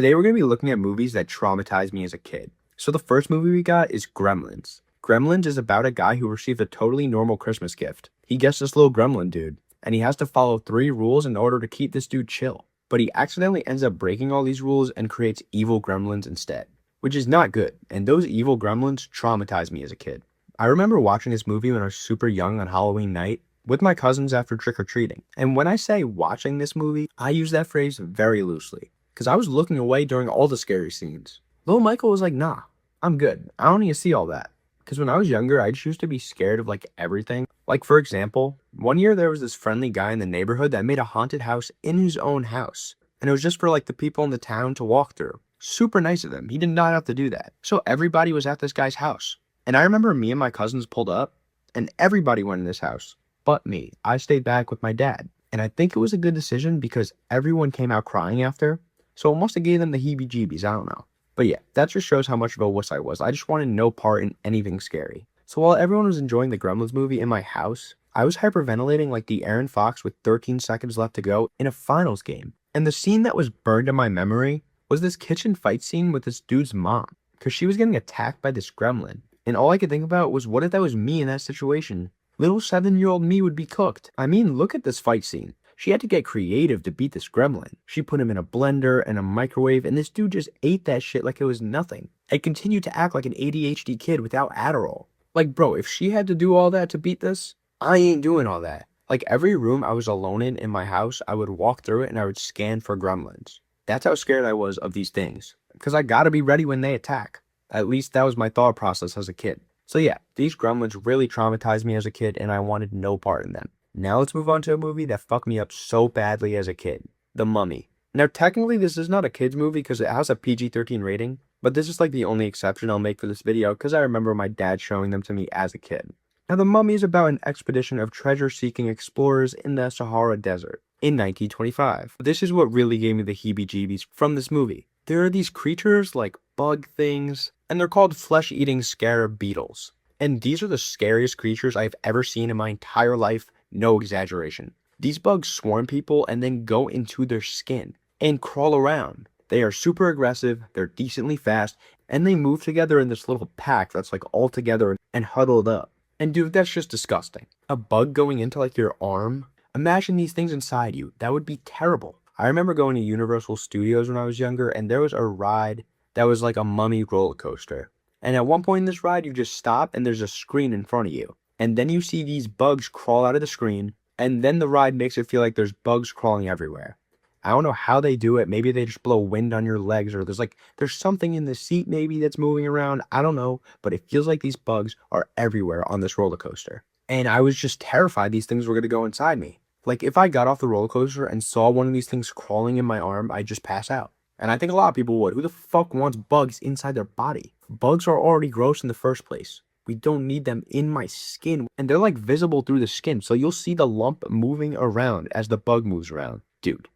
Today we're going to be looking at movies that traumatized me as a kid. So the first movie we got is Gremlins. Gremlins is about a guy who received a totally normal Christmas gift. He gets this little gremlin dude, and he has to follow 3 rules in order to keep this dude chill. But he accidentally ends up breaking all these rules and creates evil gremlins instead, which is not good, and those evil gremlins traumatized me as a kid. I remember watching this movie when I was super young on Halloween night with my cousins after trick-or-treating. And when I say watching this movie, I use that phrase very loosely, because I was looking away during all the scary scenes. Little Michael was like, nah, I'm good. I don't need to see all that. Because when I was younger, I just used to be scared of like everything. Like, for example, one year there was this friendly guy in the neighborhood that made a haunted house in his own house. And it was just for like the people in the town to walk through. Super nice of him. He did not have to do that. So everybody was at this guy's house. And I remember me and my cousins pulled up and everybody went in this house. But me. I stayed back with my dad. And I think it was a good decision because everyone came out crying after. So it must have gave them the heebie-jeebies, I don't know. But yeah, that just shows how much of a wuss I was. I just wanted no part in anything scary. So while everyone was enjoying the Gremlins movie in my house, I was hyperventilating like the Aaron Fox with 13 seconds left to go in a finals game. And the scene that was burned in my memory was this kitchen fight scene with this dude's mom. Because she was getting attacked by this gremlin. And all I could think about was, what if that was me in that situation? Little 7-year-old me would be cooked. I mean, look at this fight scene. She had to get creative to beat this gremlin. She put him in a blender and a microwave, and this dude just ate that shit like it was nothing. And continued to act like an ADHD kid without Adderall. Like, bro, if she had to do all that to beat this, I ain't doing all that. Like, every room I was alone in my house, I would walk through it and I would scan for gremlins. That's how scared I was of these things. Because I gotta be ready when they attack. At least that was my thought process as a kid. So yeah, these gremlins really traumatized me as a kid, and I wanted no part in them. Now let's move on to a movie that fucked me up so badly as a kid. The Mummy. Now technically this is not a kid's movie because it has a PG-13 rating, but this is like the only exception I'll make for this video because I remember my dad showing them to me as a kid. Now The Mummy is about an expedition of treasure-seeking explorers in the Sahara Desert in 1925. This is what really gave me the heebie-jeebies from this movie. There are these creatures like bug things, and they're called flesh-eating scarab beetles. And these are the scariest creatures I've ever seen in my entire life. No exaggeration. These bugs swarm people and then go into their skin and crawl around. They are super aggressive, they're decently fast, and they move together in this little pack that's like all together and huddled up. And dude, that's just disgusting. A bug going into like your arm? Imagine these things inside you. That would be terrible. I remember going to Universal Studios when I was younger, and there was a ride that was like a mummy roller coaster. And at one point in this ride, you just stop and there's a screen in front of you. And then you see these bugs crawl out of the screen, and then the ride makes it feel like there's bugs crawling everywhere. I don't know how they do it. Maybe they just blow wind on your legs, or there's something in the seat maybe that's moving around. I don't know, but it feels like these bugs are everywhere on this roller coaster. And I was just terrified these things were going to go inside me. Like, if I got off the roller coaster and saw one of these things crawling in my arm, I'd just pass out. And I think a lot of people would. Who the fuck wants bugs inside their body? Bugs are already gross in the first place. We don't need them in my skin. And they're like visible through the skin. So you'll see the lump moving around as the bug moves around. Dude,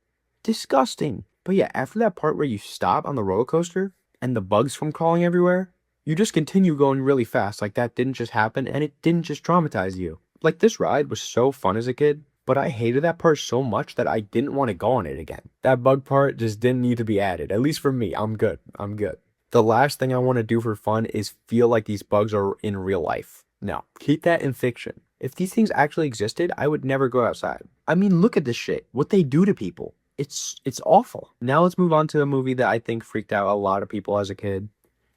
disgusting. But yeah, after that part where you stop on the roller coaster and the bugs from crawling everywhere, you just continue going really fast. Like that didn't just happen and it didn't just traumatize you. Like this ride was so fun as a kid, but I hated that part so much that I didn't want to go on it again. That bug part just didn't need to be added. At least for me, I'm good. I'm good. The last thing I want to do for fun is feel like these bugs are in real life. No, keep that in fiction. If these things actually existed, I would never go outside. I mean, look at this shit. What they do to people. It's awful. Now let's move on to a movie that I think freaked out a lot of people as a kid.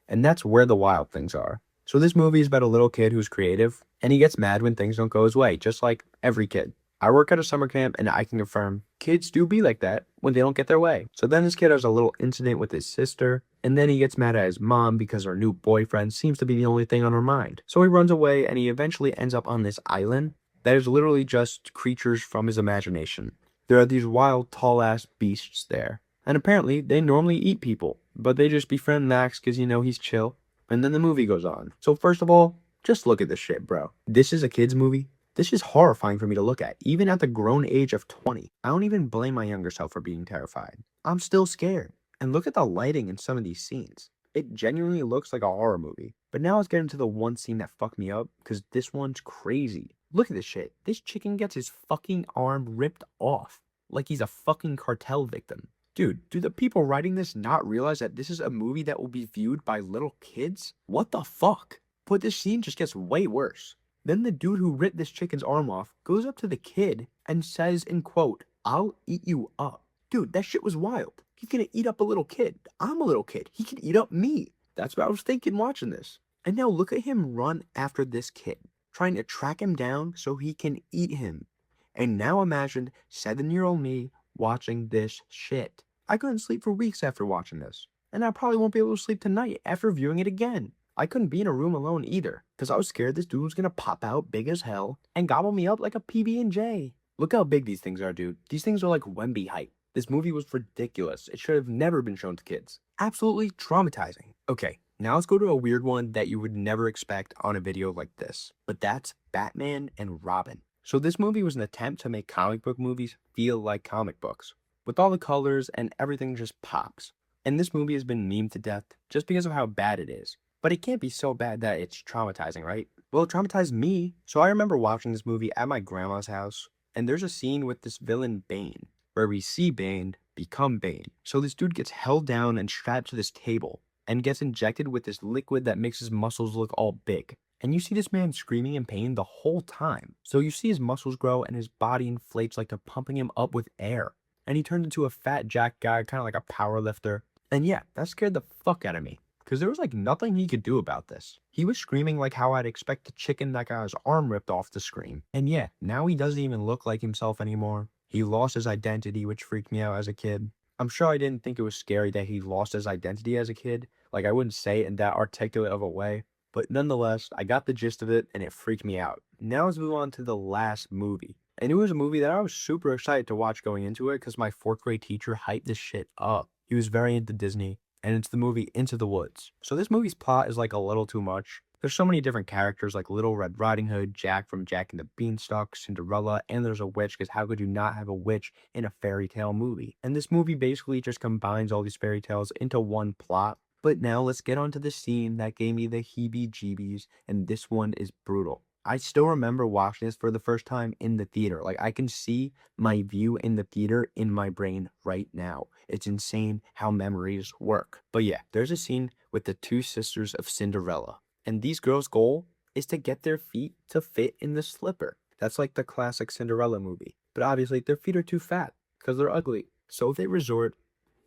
And that's Where the Wild Things Are. So this movie is about a little kid who's creative, and he gets mad when things don't go his way, just like every kid. I work at a summer camp, and I can confirm kids do be like that when they don't get their way. So then this kid has a little incident with his sister, and then he gets mad at his mom because her new boyfriend seems to be the only thing on her mind. So he runs away, and he eventually ends up on this island that is literally just creatures from his imagination. There are these wild, tall-ass beasts there, and apparently they normally eat people, but they just befriend Max because, you know, he's chill. And then the movie goes on. So first of all, just look at this shit, bro. This is a kid's movie. This is horrifying for me to look at, even at the grown age of 20. I don't even blame my younger self for being terrified. I'm still scared. And look at the lighting in some of these scenes. It genuinely looks like a horror movie. But now let's get into the one scene that fucked me up, because this one's crazy. Look at this shit. This chicken gets his fucking arm ripped off. Like he's a fucking cartel victim. Dude, do the people writing this not realize that this is a movie that will be viewed by little kids? What the fuck? But this scene just gets way worse. Then the dude who ripped this chicken's arm off goes up to the kid and says in quote, "I'll eat you up." Dude, that shit was wild. He's gonna eat up a little kid. I'm a little kid. He could eat up me. That's what I was thinking watching this. And now look at him run after this kid, trying to track him down so he can eat him. And now imagine 7-year-old me watching this shit. I couldn't sleep for weeks after watching this. And I probably won't be able to sleep tonight after viewing it again. I couldn't be in a room alone either, because I was scared this dude was gonna pop out big as hell and gobble me up like a PB&J. Look how big these things are, dude. These things are like Wemby height. This movie was ridiculous. It should have never been shown to kids. Absolutely traumatizing. Okay, now let's go to a weird one that you would never expect on a video like this. But that's Batman and Robin. So this movie was an attempt to make comic book movies feel like comic books, with all the colors and everything just pops. And this movie has been memed to death just because of how bad it is. But it can't be so bad that it's traumatizing, right? Well, it traumatized me. So I remember watching this movie at my grandma's house, and there's a scene with this villain Bane, where we see Bane become Bane. So this dude gets held down and strapped to this table, and gets injected with this liquid that makes his muscles look all big. And you see this man screaming in pain the whole time. So you see his muscles grow and his body inflates like they're pumping him up with air. And he turns into a fat jack guy, kind of like a power lifter. And yeah, that scared the fuck out of me, because there was like nothing he could do about this. He was screaming like how I'd expect the chicken that got his arm ripped off to scream. And yeah, now he doesn't even look like himself anymore. He lost his identity, which freaked me out as a kid. I'm sure I didn't think it was scary that he lost his identity as a kid. Like, I wouldn't say it in that articulate of a way. But nonetheless, I got the gist of it and it freaked me out. Now let's move on to the last movie. And it was a movie that I was super excited to watch going into it because my 4th grade teacher hyped this shit up. He was very into Disney, and it's the movie Into the Woods. So this movie's plot is like a little too much. There's so many different characters like Little Red Riding Hood, Jack from Jack and the Beanstalk, Cinderella, and there's a witch, because how could you not have a witch in a fairy tale movie? And this movie basically just combines all these fairy tales into one plot. But now let's get on to the scene that gave me the heebie-jeebies, and this one is brutal. I still remember watching this for the first time in the theater. Like, I can see my view in the theater in my brain right now. It's insane how memories work. But yeah, there's a scene with the 2 sisters of Cinderella. And these girls' goal is to get their feet to fit in the slipper. That's like the classic Cinderella movie. But obviously, their feet are too fat because they're ugly. So they resort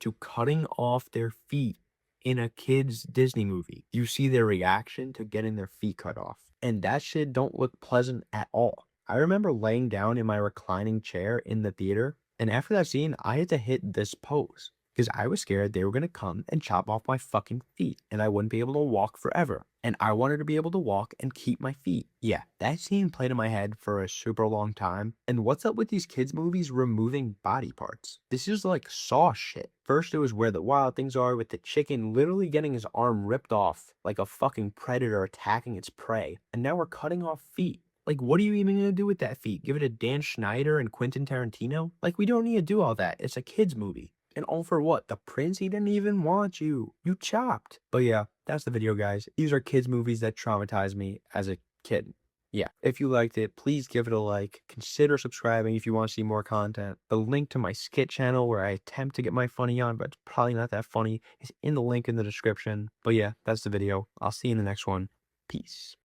to cutting off their feet in a kid's Disney movie. You see their reaction to getting their feet cut off. And that shit don't look pleasant at all. I remember laying down in my reclining chair in the theater, and after that scene, I had to hit this pose, because I was scared they were going to come and chop off my fucking feet, and I wouldn't be able to walk forever. And I wanted to be able to walk and keep my feet. Yeah, that scene played in my head for a super long time. And what's up with these kids' movies removing body parts? This is like Saw shit. First, it was Where the Wild Things Are, with the chicken literally getting his arm ripped off like a fucking predator attacking its prey. And now we're cutting off feet. Like, what are you even gonna do with that feet? Give it to Dan Schneider and Quentin Tarantino? Like, we don't need to do all that. It's a kid's movie. And all for what? The prince? He didn't even want you. You chopped. But yeah, that's the video, guys. These are kids' movies that traumatized me as a kid. Yeah, if you liked it, please give it a like. Consider subscribing if you want to see more content. The link to my skit channel where I attempt to get my funny on, but it's probably not that funny, is in the link in the description. But yeah, that's the video. I'll see you in the next one. Peace.